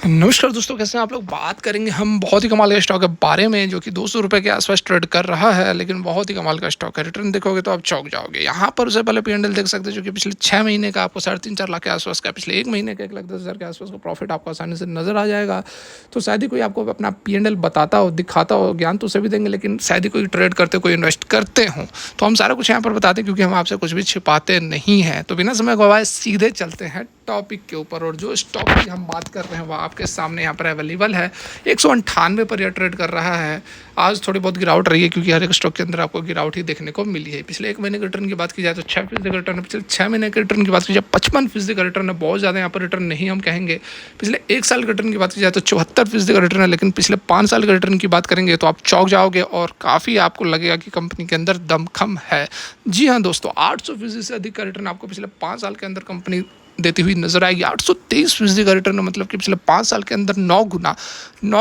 नमस्कार दोस्तों, कैसे हैं आप लोग। बात करेंगे हम बहुत ही कमाल का स्टॉक के बारे में जो कि 200 रुपये के आसपास ट्रेड कर रहा है, लेकिन बहुत ही कमाल का स्टॉक है। रिटर्न देखोगे तो आप चौंक जाओगे। यहाँ पर उससे पहले पी&एल देख सकते हैं जो कि पिछले 6 महीने का आपको 3.5-4 लाख के आसपास का, पिछले 1 महीने का 1,10,000 के आसपास का प्रॉफिट आपको आसानी से नजर आ जाएगा। तो शायद ही कोई आपको अपना पी&एल बताता हो, दिखाता हो। ज्ञान तो सभी देंगे, लेकिन शायद ही कोई ट्रेड करते, कोई इन्वेस्ट करते हो। तो हम सारा कुछ यहाँ पर बताते हैं क्योंकि हम आपसे कुछ भी छिपाते नहीं हैं। तो बिना समय गवाए सीधे चलते हैं टॉपिक के ऊपर। और जो स्टॉक की हम बात कर रहे हैं वो आपके सामने यहाँ पर अवेलेबल है। 198 पर यह ट्रेड कर रहा है। आज थोड़ी बहुत गिरावट रही है क्योंकि हर एक स्टॉक के अंदर आपको गिरावट ही देखने को मिली है। पिछले 1 महीने के रिटर्न की बात की जाए तो 6% का रिटर्न है। पिछले 6 महीने के रिटर्न की बात की जाए 55% का रिटर्न है। बहुत ज़्यादा यहाँ पर रिटर्न नहीं हम कहेंगे। पिछले 1 साल के रिटर्न की बात की जाए तो 74% का रिटर्न है। लेकिन पिछले 5 साल के रिटर्न की बात करेंगे तो आप चौंक जाओगे और काफ़ी आपको लगेगा कि कंपनी के अंदर दमखम है। जी हाँ दोस्तों, 800% से अधिक का रिटर्न आपको पिछले 5 साल के अंदर कंपनी देती हुई नजर आएगी। 823% का रिटर्न, मतलब कि पिछले 5 साल के अंदर 9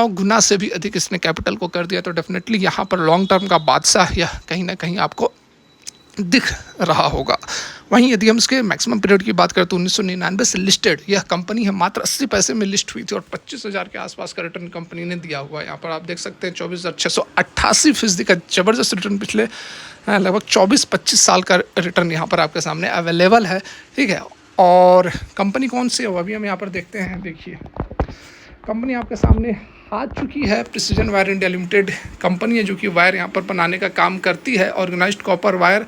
गुना से भी अधिक इसने कैपिटल को कर दिया। तो डेफिनेटली यहाँ पर लॉन्ग टर्म का बादशाह या कहीं ना कहीं आपको दिख रहा होगा। वहीं यदि हम इसके मैक्सिमम पीरियड की बात करें तो 1999 से लिस्टेड यह कंपनी है। मात्र 80 पैसे में लिस्ट हुई थी और 25,000 के आसपास का रिटर्न कंपनी ने दिया हुआ है। यहाँ पर आप देख सकते हैं 24,688% का जबरदस्त रिटर्न पिछले लगभग 24-25 साल का रिटर्न यहाँ पर आपके सामने अवेलेबल है। ठीक है, और कंपनी कौन सी है वो अभी हम यहाँ पर देखते हैं। देखिए, कंपनी आपके सामने आ चुकी है। Precision wire India limited company है जो कि वायर यहाँ पर बनाने का काम करती है। Organised copper wire,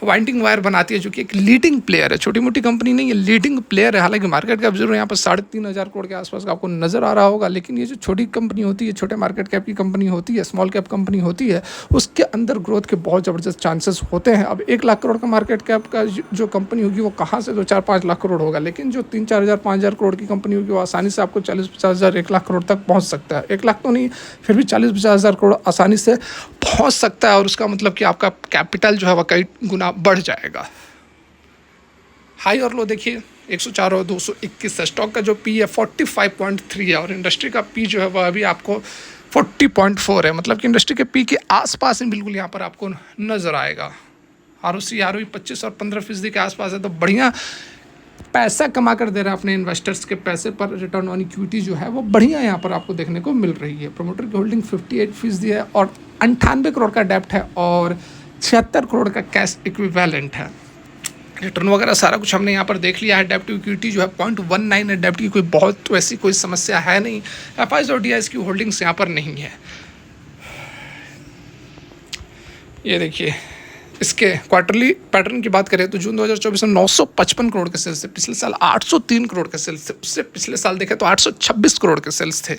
winding wire बनाती है, जो कि एक लीडिंग प्लेयर है। छोटी मोटी कंपनी नहीं, ये लीडिंग प्लेयर है। हालांकि मार्केट कैप जरूर यहाँ पर 3,500 करोड़ के आसपास का आपको नजर आ रहा होगा, लेकिन ये जो छोटी कंपनी होती है, छोटे मार्केट कैप की कंपनी होती है, स्मॉल कैप कंपनी होती है, उसके अंदर ग्रोथ के बहुत ज़बरदस्त चांसेस होते हैं। अब 1 लाख करोड़ का मार्केट कैप का जो कंपनी होगी वो कहाँ से 2-4-5 लाख करोड़ होगा, लेकिन जो 3-4 हज़ार 5,000 करोड़ की कंपनी होगी वो आसानी से आपको 40-50 हज़ार 1 लाख करोड़ तक पहुँच सकता है। 1 लाख तो नहीं, फिर भी 40-50 हज़ार करोड़ आसानी से पहुँच सकता है। और उसका मतलब कि आपका कैपिटल जो है वह कई गुना बढ़ जाएगा। हाई और लो देखिए, 104 और 221 है। स्टॉक का जो पी है 45.3 है और इंडस्ट्री का पी जो है वह अभी आपको 40.4 है। मतलब कि इंडस्ट्री के पी के आसपास ही बिल्कुल यहाँ पर आपको नजर आएगा। ROE 25 और 15% के आसपास है। तो बढ़िया पैसा कमा कर दे रहा है अपने इन्वेस्टर्स के पैसे पर। रिटर्न ऑन इक्विटी जो है वो बढ़िया यहाँ पर आपको देखने को मिल रही है। प्रोमोटर की होल्डिंग 58% है और 98 करोड़ का डेप्ट है और 76 करोड़ का कैश इक्विवेलेंट है। रिटर्न वगैरह सारा कुछ हमने यहाँ पर देख लिया है। डेप्ट टू इक्विटी जो है 0.19 है। डेप्ट की कोई बहुत वैसी कोई समस्या है नहीं। FIs और DIs की होल्डिंग्स यहाँ पर नहीं है। ये देखिए, इसके क्वार्टरली पैटर्न की बात करें तो जून 2024 में 955 करोड़ के सेल्स थे। पिछले साल 803 करोड़ के सेल्स थे। उससे पिछले साल देखें तो 826 करोड़ के सेल्स थे।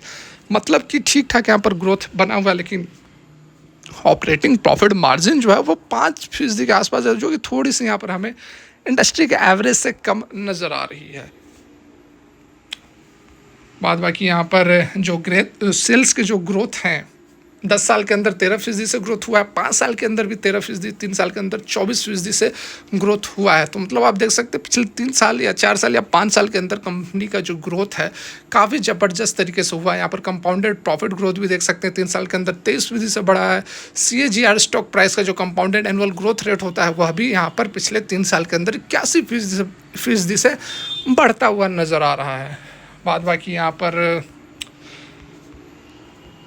मतलब कि ठीक ठाक यहाँ पर ग्रोथ बना हुआ है, लेकिन ऑपरेटिंग प्रॉफिट मार्जिन जो है वो 5% के आसपास है, जो कि थोड़ी सी यहाँ पर हमें इंडस्ट्री के एवरेज से कम नज़र आ रही है। बाद बाकी यहाँ पर जो सेल्स के जो ग्रोथ हैं, 10 साल के अंदर 13% से ग्रोथ हुआ है, 5 साल के अंदर भी 13%, 3 साल के अंदर 24% से ग्रोथ हुआ है। तो मतलब आप देख सकते हैं पिछले 3 साल या 4 साल या 5 साल के अंदर कंपनी का जो ग्रोथ है काफ़ी ज़बरदस्त तरीके से हुआ है। यहाँ पर कंपाउंडेड प्रॉफिट ग्रोथ भी देख सकते हैं 3 साल के अंदर 23% से बढ़ा है। CAGR स्टॉक प्राइस का जो कंपाउंडेड एनुअल ग्रोथ रेट होता है वह भी यहाँ पर पिछले 3 साल के अंदर 81% से बढ़ता हुआ नज़र आ रहा है। बाद बाकी यहाँ पर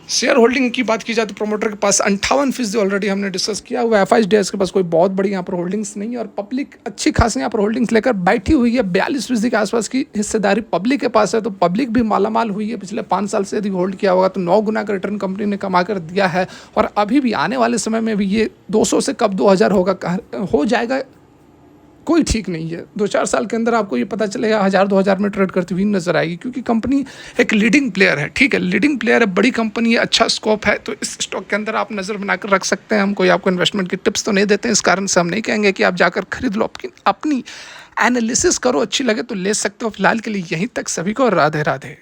शेयर होल्डिंग की बात की जाए तो प्रोमोटर के पास 58% ऑलरेडी हमने डिस्कस किया हुआ है। FIs DIs के पास कोई बहुत बड़ी यहाँ पर होल्डिंग्स नहीं है और पब्लिक अच्छी खासी यहाँ पर होल्डिंग्स लेकर बैठी हुई है। 42% के आसपास की हिस्सेदारी पब्लिक के पास है। तो पब्लिक भी मालामाल हुई है। पिछले 5 साल से यदि होल्ड किया होगा तो 9 गुना का रिटर्न कंपनी ने कमा कर दिया है और अभी भी आने वाले समय में भी ये 200 से कब 2000 होगा, हो जाएगा, कोई ठीक नहीं है। 2-4 साल के अंदर आपको ये पता चलेगा 1000-2000 में ट्रेड करती हुई नजर आएगी, क्योंकि कंपनी एक लीडिंग प्लेयर है। ठीक है, लीडिंग प्लेयर है, बड़ी कंपनी है, अच्छा स्कोप है। तो इस स्टॉक के अंदर आप नज़र बनाकर रख सकते हैं। हम कोई आपको इन्वेस्टमेंट की टिप्स तो नहीं देते हैं, इस कारण से हम नहीं कहेंगे कि आप जाकर खरीद लो। अपनी एनालिसिस करो, अच्छी लगे तो ले सकते हो। फिलहाल के लिए यहीं तक, सभी को राधे राधे।